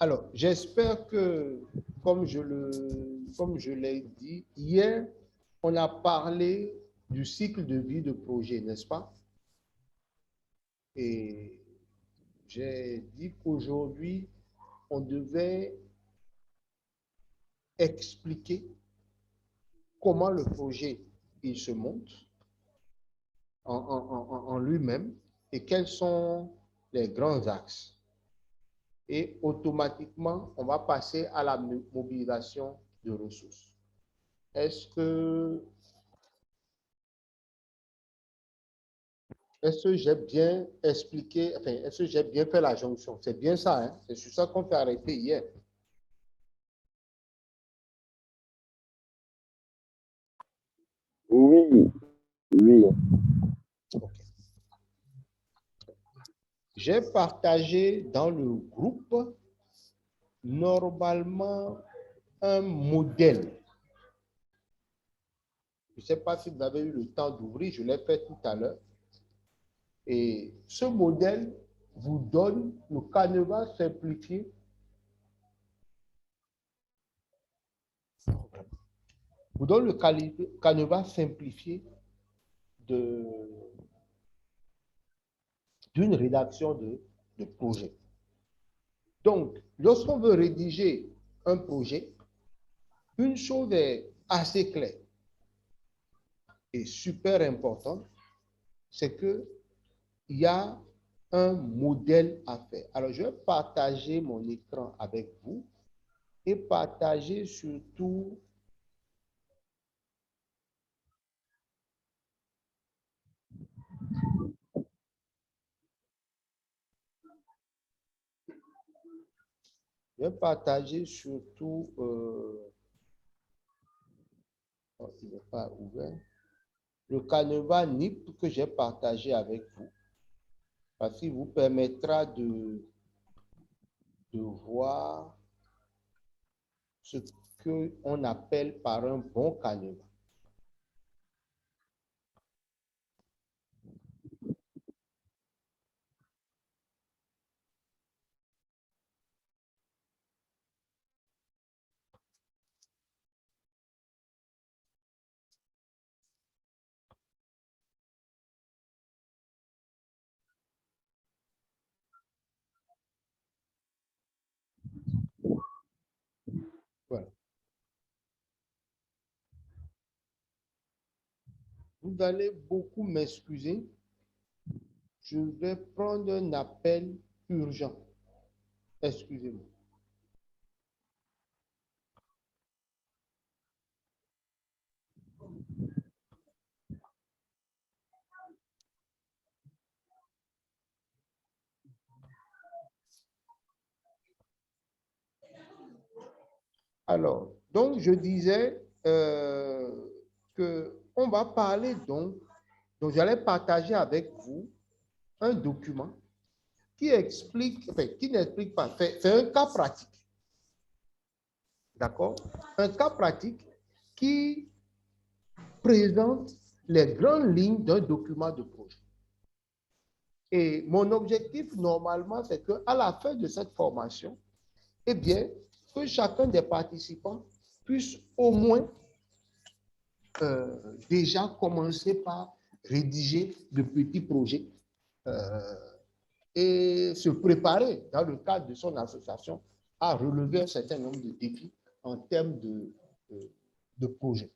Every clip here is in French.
Alors, j'espère que, comme je l'ai dit, hier, on a parlé du cycle de vie de projet, n'est-ce pas? Et j'ai dit qu'aujourd'hui, on devait expliquer comment le projet il se monte en lui-même et quels sont les grands axes. Et automatiquement, on va passer à la mobilisation de ressources. Est-ce que j'ai bien expliqué, enfin, est-ce que j'ai bien fait la jonction? C'est bien ça, hein? C'est sur ça qu'on s'est arrêté hier. Oui, oui. Okay. J'ai partagé dans le groupe normalement un modèle. Je ne sais pas si vous avez eu le temps d'ouvrir, je l'ai fait tout à l'heure. Et ce modèle vous donne le canevas simplifié d'une rédaction de projet. Donc, lorsqu'on veut rédiger un projet, une chose est assez claire et super importante, c'est qu'il y a un modèle à faire. Alors, je vais partager mon écran avec vous et partager surtout il n'est pas ouvert, le canevas NIP que j'ai partagé avec vous, parce qu'il vous permettra de voir ce qu'on appelle par un bon canevas. Voilà. Vous allez beaucoup m'excuser. Je vais prendre un appel urgent. Excusez-moi. Alors, donc je disais qu'on va parler donc j'allais partager avec vous un document qui explique, enfin, qui n'explique pas, c'est un cas pratique. D'accord? Un cas pratique qui présente les grandes lignes d'un document de projet. Et mon objectif, normalement, c'est qu'à la fin de cette formation, eh bien, que chacun des participants puisse au moins déjà commencer par rédiger de petits projets et se préparer dans le cadre de son association à relever un certain nombre de défis en termes de projets.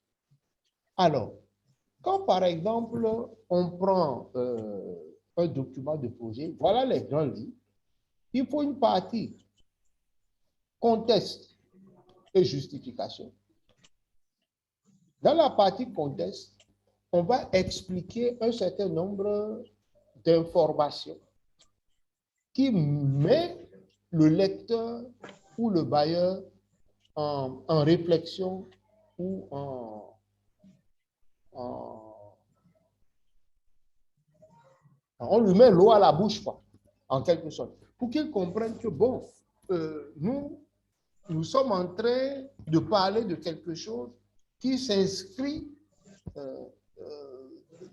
Alors, quand par exemple, on prend un document de projet, voilà les grandes lignes, il faut une partie contexte et justification. Dans la partie contexte, on va expliquer un certain nombre d'informations qui met le lecteur ou le bailleur en réflexion ou on lui met l'eau à la bouche, quoi, en quelque sorte, pour qu'il comprenne que, bon, nous sommes en train de parler de quelque chose qui s'inscrit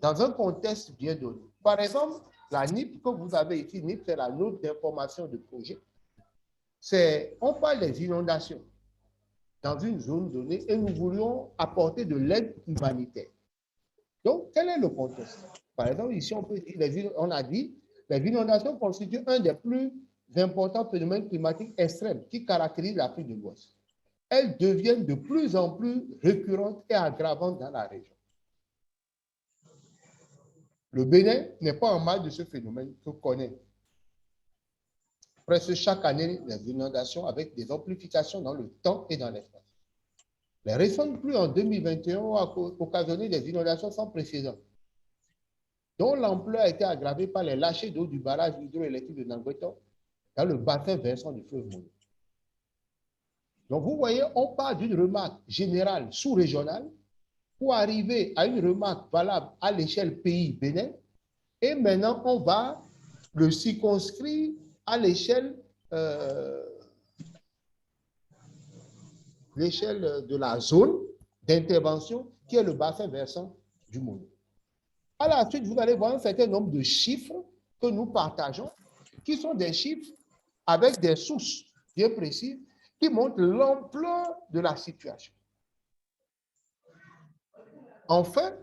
dans un contexte bien donné. Par exemple, la NIP que vous avez ici, NIP, c'est la note d'information de projet. on parle des inondations dans une zone donnée et nous voulions apporter de l'aide humanitaire. Donc, quel est le contexte? Par exemple, ici, on a dit les inondations constituent un des plus importants phénomènes climatiques extrêmes qui caractérisent l'Afrique de l'Ouest. Elles deviennent de plus en plus récurrentes et aggravantes dans la région. Le Bénin n'est pas en mal de ce phénomène que connaît presque chaque année les inondations avec des amplifications dans le temps et dans l'espace. Les récentes pluies en 2021 ont occasionné des inondations sans précédent, dont l'ampleur a été aggravée par les lâchers d'eau du barrage hydroélectrique de Nangueto dans le bassin versant du fleuve Mono. Donc, vous voyez, on part d'une remarque générale sous-régionale pour arriver à une remarque valable à l'échelle pays Bénin, et maintenant, on va le circonscrire à l'échelle de la zone d'intervention qui est le bassin versant du Mono. À la suite, vous allez voir un certain nombre de chiffres que nous partageons, qui sont des chiffres avec des sources bien précises qui montrent l'ampleur de la situation. Enfin,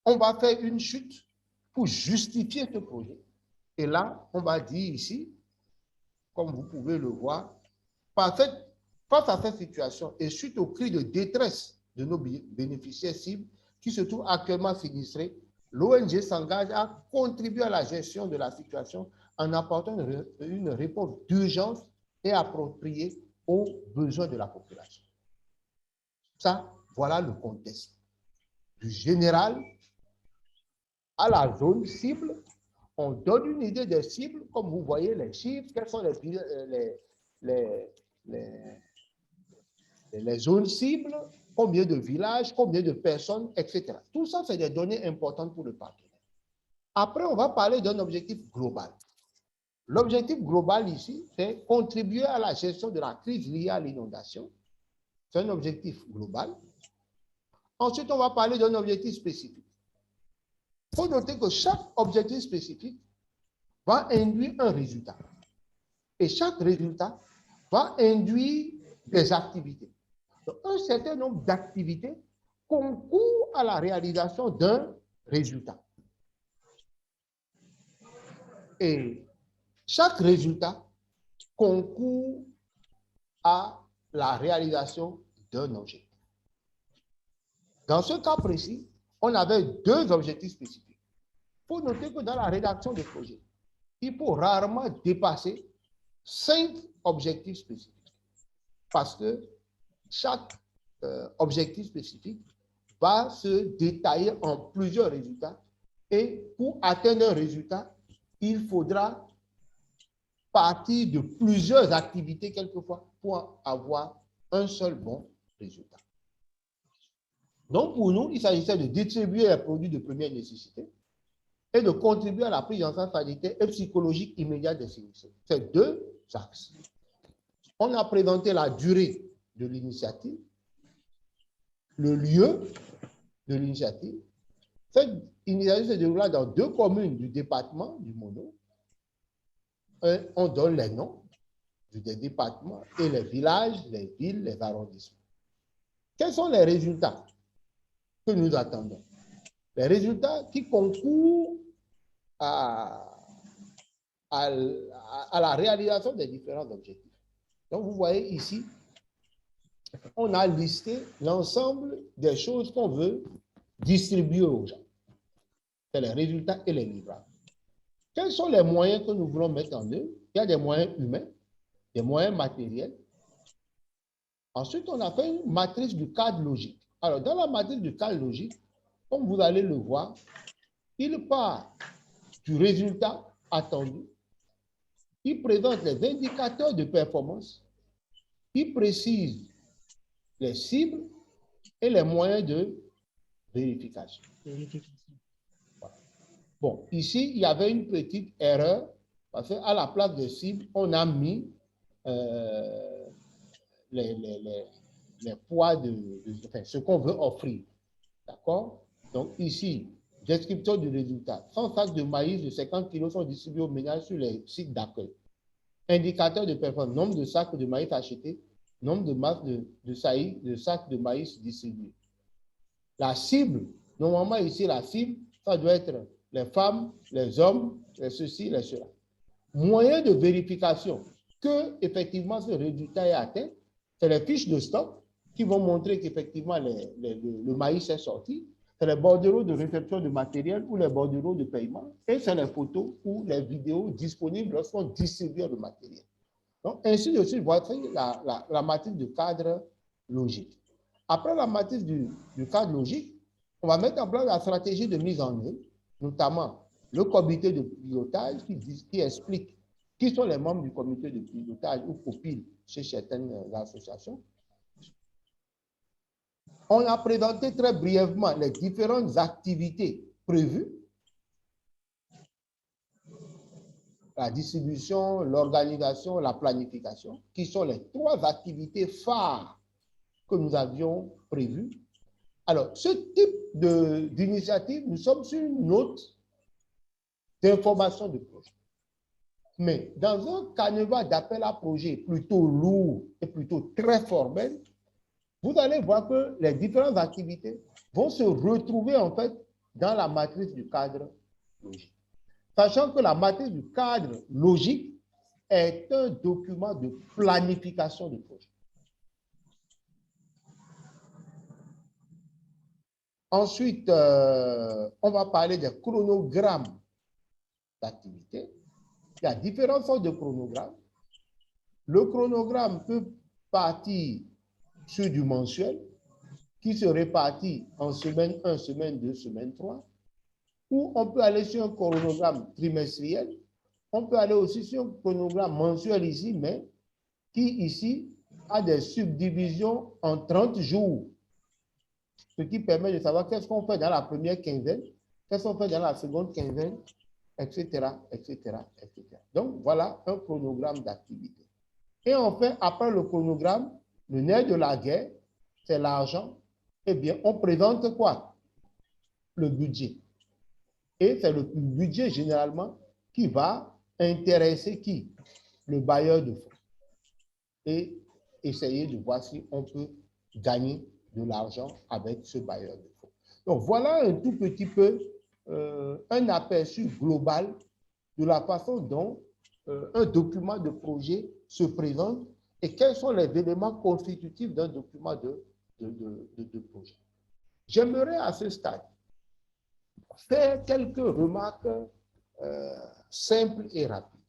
on va faire une chute pour justifier ce projet. Et là, on va dire ici, comme vous pouvez le voir, face à cette situation et suite aux cris de détresse de nos bénéficiaires cibles qui se trouvent actuellement sinistrés, l'ONG s'engage à contribuer à la gestion de la situation en apportant une réponse d'urgence et appropriée aux besoins de la population. Ça, voilà le contexte. Du général à la zone cible, on donne une idée des cibles, comme vous voyez les chiffres, quelles sont les zones cibles, combien de villages, combien de personnes, etc. Tout ça, c'est des données importantes pour le partenaire. Après, on va parler d'un objectif global. L'objectif global ici, c'est contribuer à la gestion de la crise liée à l'inondation. C'est un objectif global. Ensuite, on va parler d'un objectif spécifique. Il faut noter que chaque objectif spécifique va induire un résultat. Et chaque résultat va induire des activités. Donc, un certain nombre d'activités concourent à la réalisation d'un résultat. Et chaque résultat concourt à la réalisation d'un objectif. Dans ce cas précis, on avait deux objectifs spécifiques. Il faut noter que dans la rédaction des projets, il faut rarement dépasser 5 objectifs spécifiques. Parce que chaque objectif spécifique va se détailler en plusieurs résultats. Et pour atteindre un résultat, il faudra partir de plusieurs activités quelquefois pour avoir un seul bon résultat. Donc, pour nous, il s'agissait de distribuer les produits de première nécessité et de contribuer à la prise en charge sanitaire et psychologique immédiate des sinistrés. C'est deux axes. On a présenté la durée de l'initiative, le lieu de l'initiative. Cette initiative se déroula dans 2 communes du département du Mono. On donne les noms des départements et les villages, les villes, les arrondissements. Quels sont les résultats que nous attendons? Les résultats qui concourent à la réalisation des différents objectifs. Donc, vous voyez ici, on a listé l'ensemble des choses qu'on veut distribuer aux gens. C'est les résultats et les livrables. Quels sont les moyens que nous voulons mettre en œuvre? Il y a des moyens humains, des moyens matériels. Ensuite, on a fait une matrice du cadre logique. Alors, dans la matrice du cadre logique, comme vous allez le voir, il part du résultat attendu. Il présente les indicateurs de performance. Il précise les cibles et les moyens de vérification. Voilà. Bon, ici, il y avait une petite erreur parce qu'à la place de cible, on a mis les poids enfin, ce qu'on veut offrir. D'accord? Donc ici, description du résultat. 100 sacs de maïs de 50 kg sont distribués aux ménages sur les sites d'accueil. Indicateur de performance, nombre de sacs de maïs achetés, nombre de masses de sacs de maïs distribués. La cible, normalement ici, la cible, ça doit être les femmes, les hommes, les ceci, les cela. Moyen de vérification que, effectivement, ce résultat est atteint, c'est les fiches de stock qui vont montrer qu'effectivement, le maïs est sorti. C'est les bordereaux de réception de matériel ou les bordereaux de paiement. Et c'est les photos ou les vidéos disponibles lorsqu'on distribue le matériel. Donc, ainsi de suite, voici la matrice de cadre logique. Après la matrice du cadre logique, on va mettre en place la stratégie de mise en œuvre, notamment le comité de pilotage qui explique qui sont les membres du comité de pilotage ou copil chez certaines associations. On a présenté très brièvement les différentes activités prévues. La distribution, l'organisation, la planification, qui sont les 3 activités phares que nous avions prévues. Alors, ce type d'initiative, nous sommes sur une note d'information de projet. Mais dans un canevas d'appel à projet plutôt lourd et plutôt très formel, vous allez voir que les différentes activités vont se retrouver en fait dans la matrice du cadre logique. Sachant que la matrice du cadre logique est un document de planification de projet. Ensuite, on va parler des chronogrammes d'activité. Il y a différentes sortes de chronogrammes. Le chronogramme peut partir sur du mensuel, qui se répartit en semaine 1, semaine 2, semaine 3, ou on peut aller sur un chronogramme trimestriel. On peut aller aussi sur un chronogramme mensuel ici, mais qui ici a des subdivisions en 30 jours, ce qui permet de savoir qu'est-ce qu'on fait dans la première quinzaine, qu'est-ce qu'on fait dans la seconde quinzaine, etc., etc., etc. Donc, voilà un chronogramme d'activité. Et enfin, après le chronogramme, le nerf de la guerre, c'est l'argent. Eh bien, on présente quoi? Le budget. Et c'est le budget, généralement, qui va intéresser qui? Le bailleur de fonds. Et essayer de voir si on peut gagner de l'argent avec ce bailleur de fonds. Donc, voilà un tout petit peu un aperçu global de la façon dont un document de projet se présente et quels sont les éléments constitutifs d'un document de projet. J'aimerais à ce stade faire quelques remarques simples et rapides.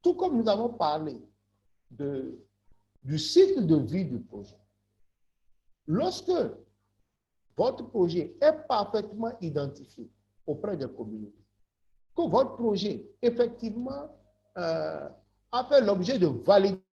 Tout comme nous avons parlé du cycle de vie du projet, lorsque votre projet est parfaitement identifié auprès des communautés, que votre projet, effectivement, a fait l'objet de validation